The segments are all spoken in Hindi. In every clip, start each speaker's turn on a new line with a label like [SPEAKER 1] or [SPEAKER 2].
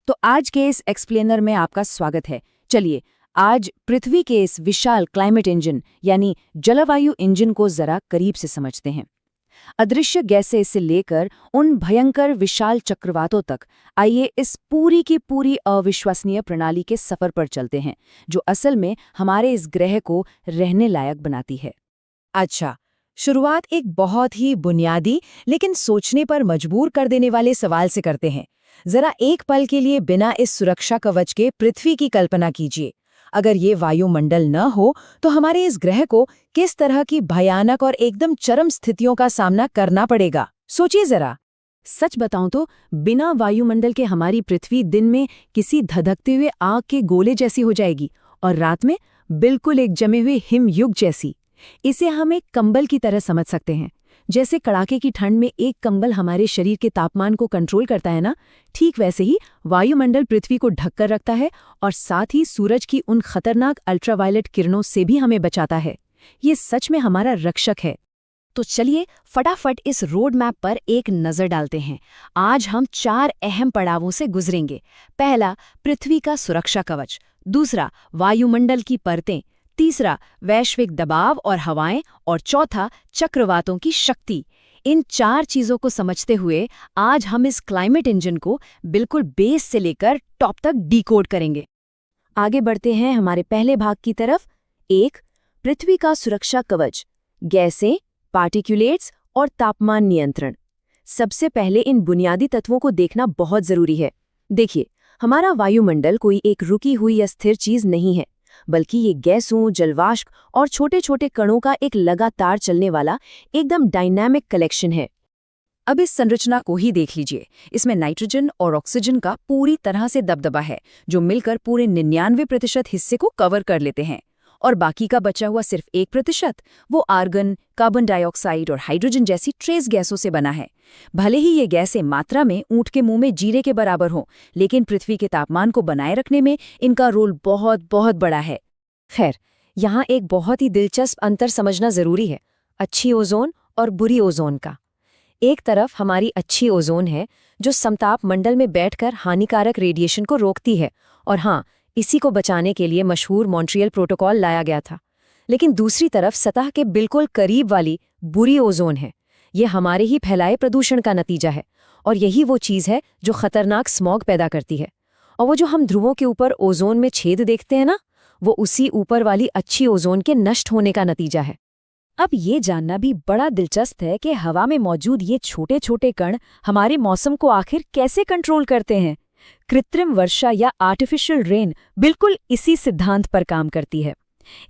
[SPEAKER 1] तो आज के इस एक्सप्लेनर में आपका स्वागत है। चलिए आज पृथ्वी के इस विशाल क्लाइमेट इंजन यानी जलवायु इंजन को जरा करीब से समझते हैं। अदृश्य गैसें से लेकर उन भयंकर विशाल चक्रवातों तक, आइए इस पूरी की पूरी अविश्वसनीय प्रणाली के सफर पर चलते हैं, जो असल में हमारे इस ग्रह को रहने लायक बनाती है।
[SPEAKER 2] अच्छा, शुरुआत एक बहुत ही बुनियादी लेकिन सोचने पर मजबूर कर देने वाले सवाल से करते हैं। जरा एक पल के लिए बिना इस सुरक्षा कवच के पृथ्वी की कल्पना कीजिए। अगर ये वायुमंडल न हो तो हमारे इस ग्रह को किस तरह की भयानक और एकदम चरम स्थितियों का सामना करना पड़ेगा, सोचिए जरा।
[SPEAKER 1] सच बताऊं तो बिना वायुमंडल के हमारी पृथ्वी दिन में किसी धधकते हुए आग के गोले जैसी हो जाएगी और रात में बिल्कुल एक जमे हुए हिमयुग जैसी। इसे हम एक कंबल की तरह समझ सकते हैं। जैसे कड़ाके की ठंड में एक कंबल हमारे शरीर के तापमान को कंट्रोल करता है ना, ठीक वैसे ही वायुमंडल पृथ्वी को ढककर रखता है और साथ ही सूरज की उन खतरनाक अल्ट्रावायलेट किरणों से भी हमें बचाता है। ये सच में हमारा रक्षक है। तो चलिए फटाफट इस रोड मैप पर एक नज़र डालते हैं। आज हम 4 अहम पड़ावों से गुजरेंगे। पहला, पृथ्वी का सुरक्षा कवच। दूसरा, वायुमंडल की परतें। तीसरा, वैश्विक दबाव और हवाएं। और चौथा, चक्रवातों की शक्ति। इन 4 चीजों को समझते हुए आज हम इस क्लाइमेट इंजन को बिल्कुल बेस से लेकर टॉप तक डिकोड करेंगे। आगे बढ़ते हैं हमारे पहले भाग की तरफ। 1, पृथ्वी का सुरक्षा कवच, गैसें, पार्टिकुलेट्स और तापमान नियंत्रण। सबसे पहले इन बुनियादी तत्वों को देखना बहुत जरूरी है। देखिए, हमारा वायुमंडल कोई एक रुकी हुई या स्थिर चीज नहीं है, बल्कि ये गैसों, जलवाष्प और छोटे छोटे कणों का एक लगातार चलने वाला एकदम डायनामिक कलेक्शन है। अब इस संरचना को ही देख लीजिए। इसमें नाइट्रोजन और ऑक्सीजन का पूरी तरह से दबदबा है, जो मिलकर पूरे 99% हिस्से को कवर कर लेते हैं, और बाकी का बचा हुआ सिर्फ 1% वो आर्गन, कार्बन डाइऑक्साइड और हाइड्रोजन जैसी ट्रेस गैसों से बना है। भले ही ये गैसें मात्रा में ऊंट के मुंह में जीरे के बराबर हों, लेकिन पृथ्वी के तापमान को बनाए रखने में इनका रोल बहुत बहुत बड़ा है। खैर, यहाँ एक बहुत ही दिलचस्प अंतर समझना जरूरी है, अच्छी ओजोन और बुरी ओजोन का। एक तरफ हमारी अच्छी ओजोन है, जो समताप मंडल में बैठकर हानिकारक रेडिएशन को रोकती है, और हाँ, इसी को बचाने के लिए मशहूर मॉन्ट्रियल प्रोटोकॉल लाया गया था। लेकिन दूसरी तरफ सतह के बिल्कुल करीब वाली बुरी ओजोन है। ये हमारे ही फैलाए प्रदूषण का नतीजा है, और यही वो चीज़ है जो खतरनाक स्मॉग पैदा करती है। और वो जो हम ध्रुवों के ऊपर ओजोन में छेद देखते हैं ना, वो उसी ऊपर वाली अच्छी ओजोन के नष्ट होने का नतीजा है। अब ये जानना भी बड़ा दिलचस्प है कि हवा में मौजूद ये छोटे छोटे कण हमारे मौसम को आखिर कैसे कंट्रोल करते हैं। कृत्रिम वर्षा या आर्टिफिशियल रेन बिल्कुल इसी सिद्धांत पर काम करती है।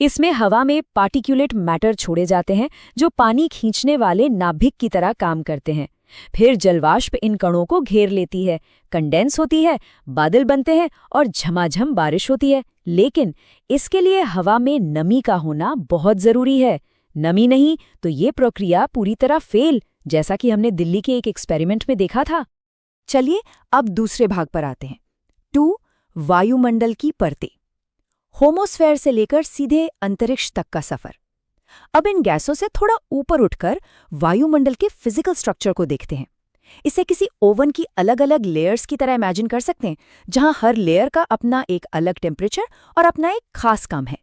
[SPEAKER 1] इसमें हवा में पार्टिकुलेट मैटर छोड़े जाते हैं, जो पानी खींचने वाले नाभिक की तरह काम करते हैं। फिर जलवाष्प इन कणों को घेर लेती है, कंडेंस होती है, बादल बनते हैं और झमाझम बारिश होती है। लेकिन इसके लिए हवा में नमी का होना बहुत जरूरी है। नमी नहीं तो ये प्रक्रिया पूरी तरह फेल, जैसा कि हमने दिल्ली के एक एक्सपेरिमेंट में देखा था। चलिए अब दूसरे भाग पर आते हैं। 2, वायुमंडल की परतें। होमोस्फेयर से लेकर सीधे अंतरिक्ष तक का सफर। अब इन गैसों से थोड़ा ऊपर उठकर वायुमंडल के फिजिकल स्ट्रक्चर को देखते हैं। इसे किसी ओवन की अलग अलग लेयर्स की तरह इमेजिन कर सकते हैं, जहां हर लेयर का अपना एक अलग टेम्परेचर और अपना एक खास काम है।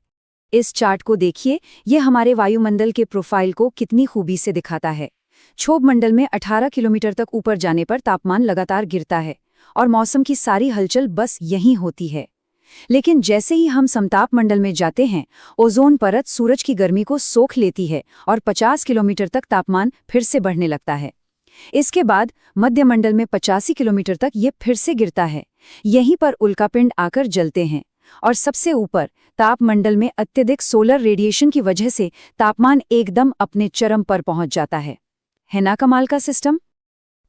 [SPEAKER 1] इस चार्ट को देखिए, ये हमारे वायुमंडल के प्रोफाइल को कितनी खूबी से दिखाता है। क्षोभ मंडल में 18 किलोमीटर तक ऊपर जाने पर तापमान लगातार गिरता है और मौसम की सारी हलचल बस यहीं होती है। लेकिन जैसे ही हम समताप मंडल में जाते हैं, ओजोन परत सूरज की गर्मी को सोख लेती है और 50 किलोमीटर तक तापमान फिर से बढ़ने लगता है। इसके बाद मध्य मंडल में 85 किलोमीटर तक ये फिर से गिरता है। यहीं पर उल्कापिंड आकर जलते हैं, और सबसे ऊपर तापमंडल में अत्यधिक सोलर रेडिएशन की वजह से तापमान एकदम अपने चरम पर पहुंच जाता है ना कमाल का सिस्टम।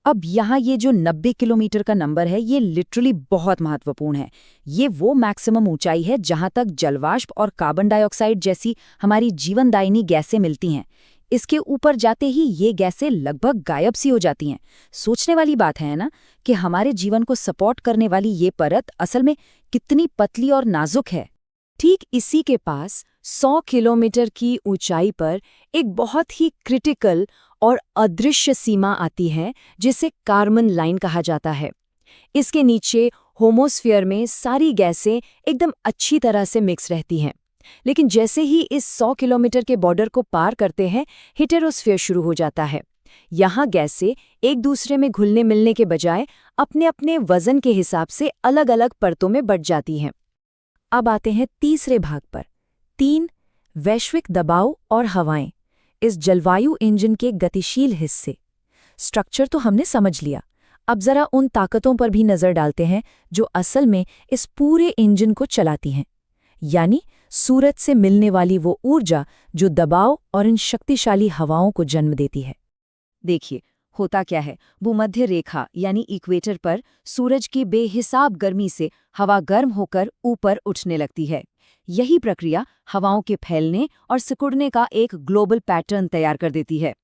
[SPEAKER 1] अब यहाँ ये जो 90 किलोमीटर का नंबर है, ये लिटरली बहुत महत्वपूर्ण है। ये वो मैक्सिमम ऊंचाई है जहां तक जलवाष्प और कार्बन डाइऑक्साइड जैसी हमारी जीवनदायिनी गैसें मिलती हैं। इसके ऊपर जाते ही ये गैसें लगभग गायब सी हो जाती हैं। सोचने वाली बात है ना कि हमारे जीवन को सपोर्ट करने वाली ये परत असल में कितनी पतली और नाजुक है। ठीक इसी के पास 100 किलोमीटर की ऊंचाई पर एक बहुत ही क्रिटिकल और अदृश्य सीमा आती है, जिसे कार्बन लाइन कहा जाता है। इसके नीचे होमोस्फीयर में सारी गैसें एकदम अच्छी तरह से मिक्स रहती हैं। लेकिन जैसे ही इस 100 किलोमीटर के बॉर्डर को पार करते हैं, हेटेरोस्फीयर शुरू हो जाता है। यहाँ गैसें एक दूसरे में घुलने मिलने के बजाय अपने अपने वजन के हिसाब से अलग अलग परतों में बँट जाती हैं। अब आते हैं तीसरे भाग पर। 3 वैश्विक दबाव और हवाएं, इस जलवायु इंजन के गतिशील हिस्से। स्ट्रक्चर तो हमने समझ लिया, अब जरा उन ताकतों पर भी नजर डालते हैं जो असल में इस पूरे इंजन को चलाती हैं, यानी सूरज से मिलने वाली वो ऊर्जा जो दबाव और इन शक्तिशाली हवाओं को जन्म देती है। देखिए, होता क्या है, भूमध्य रेखा यानी इक्वेटर पर सूरज की बेहिसाब गर्मी से हवा गर्म होकर ऊपर उठने लगती है। यही प्रक्रिया हवाओं के फैलने और सिकुड़ने का एक ग्लोबल पैटर्न तैयार कर देती है।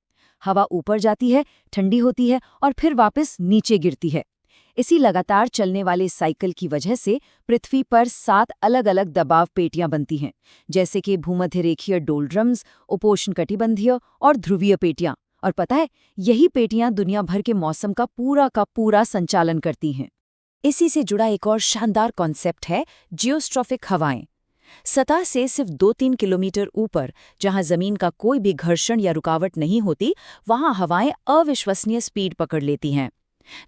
[SPEAKER 1] हवा ऊपर जाती है, ठंडी होती है और फिर वापस नीचे गिरती है। इसी लगातार चलने वाले साइकिल की वजह से पृथ्वी पर 7 अलग-अलग दबाव पेटियां बनती हैं, जैसे कि भूमध्यरेखीय डोलड्रम्स, उपोष्णकटिबंधीय और ध्रुवीय पेटियां। और पता है, यही पेटियां दुनिया भर के मौसम का पूरा संचालन करती हैं। इसी से जुड़ा एक और शानदार कॉन्सेप्ट है जियोस्ट्रॉफिक हवाएं। सतह से सिर्फ 2-3 किलोमीटर ऊपर, जहां जमीन का कोई भी घर्षण या रुकावट नहीं होती, वहां हवाएं अविश्वसनीय स्पीड पकड़ लेती हैं।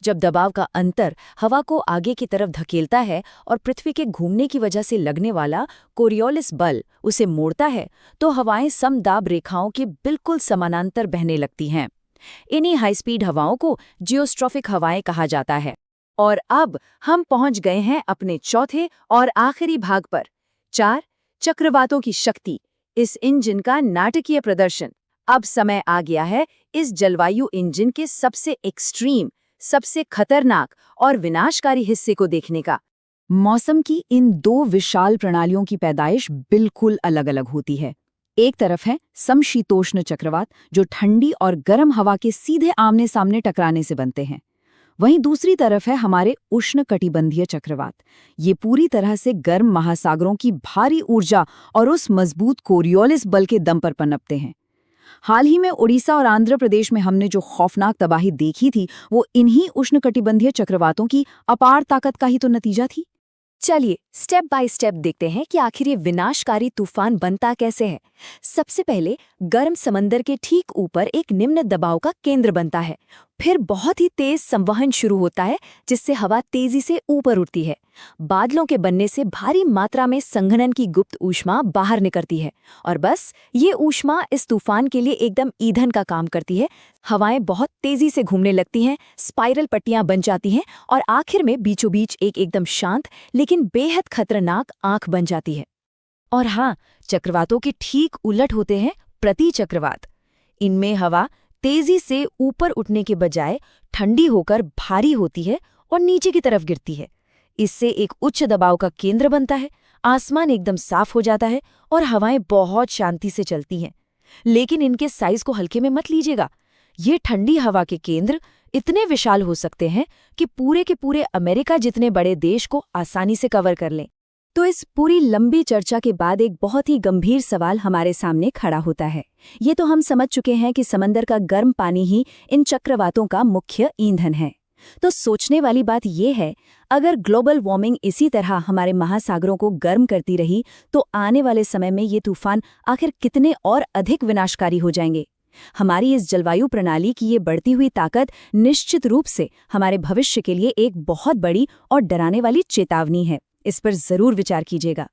[SPEAKER 1] जब दबाव का अंतर हवा को आगे की तरफ धकेलता है और पृथ्वी के घूमने की वजह से लगने वाला कोरियोलिस बल उसे मोड़ता है, तो हवाएं समदाब रेखाओं के बिल्कुल समानांतर बहने लगती हैं। इन्हीं हाई स्पीड हवाओं को जियोस्ट्रॉफिक हवाएं कहा जाता है। और अब हम पहुंच गए हैं अपने चौथे और आखिरी भाग पर। 4 चक्रवातों की शक्ति, इस इंजन का नाटकीय प्रदर्शन। अब समय आ गया है इस जलवायु इंजन के सबसे एक्सट्रीम, सबसे खतरनाक और विनाशकारी हिस्से को देखने का। मौसम की इन 2 विशाल प्रणालियों की पैदाइश बिल्कुल अलग-अलग होती है। एक तरफ है समशीतोष्ण चक्रवात, जो ठंडी और गर्म हवा के सीधे आमने सामने टकराने से बनते हैं। वहीं दूसरी तरफ है हमारे उष्णकटिबंधीय चक्रवात। ये पूरी तरह से गर्म महासागरों की भारी ऊर्जा और उस मजबूत कोरियोलिस बल के दम पर पनपते हैं। हाल ही में उड़ीसा और आंध्र प्रदेश में हमने जो खौफनाक तबाही देखी थी, वो इन्हीं उष्णकटिबंधीय चक्रवातों की अपार ताकत का ही तो नतीजा थी। चलिए स्टेप बाय स्टेप देखते हैं कि आखिर ये विनाशकारी तूफान बनता कैसे है। सबसे पहले गर्म समंदर के ठीक ऊपर एक निम्न दबाव का केंद्र बनता है। फिर बहुत ही तेज संवहन शुरू होता है, जिससे हवा तेजी से ऊपर उठती है। बादलों के बनने से भारी मात्रा में संघनन की गुप्त ऊष्मा बाहर निकलती है और बस ये ऊष्मा इस तूफान के लिए एकदम ईंधन का काम करती है। हवाएं बहुत तेजी से घूमने लगती हैं, स्पाइरल पट्टियां बन जाती हैं और आखिर में बीचों बीच एक एकदम शांत लेकिन बेहद खतरनाक आंख बन जाती है। और हाँ, चक्रवातों के ठीक उलट होते हैं प्रतिचक्रवात। इनमें हवा तेजी से ऊपर उठने के बजाय ठंडी होकर भारी होती है और नीचे की तरफ गिरती है। इससे एक उच्च दबाव का केंद्र बनता है, आसमान एकदम साफ हो जाता है और हवाएं बहुत शांति से चलती हैं। लेकिन इनके साइज को हल्के में मत लीजिएगा। ये ठंडी हवा के केंद्र इतने विशाल हो सकते हैं कि पूरे के पूरे अमेरिका जितने बड़े देश को आसानी से कवर कर लें। तो इस पूरी लंबी चर्चा के बाद एक बहुत ही गंभीर सवाल हमारे सामने खड़ा होता है। ये तो हम समझ चुके हैं कि समंदर का गर्म पानी ही इन चक्रवातों का मुख्य ईंधन है। तो सोचने वाली बात यह है, अगर ग्लोबल वार्मिंग इसी तरह हमारे महासागरों को गर्म करती रही, तो आने वाले समय में ये तूफान आखिर कितने और अधिक विनाशकारी हो जाएंगे। हमारी इस जलवायु प्रणाली की ये बढ़ती हुई ताकत निश्चित रूप से हमारे भविष्य के लिए एक बहुत बड़ी और डराने वाली चेतावनी है। इस पर जरूर विचार कीजिएगा।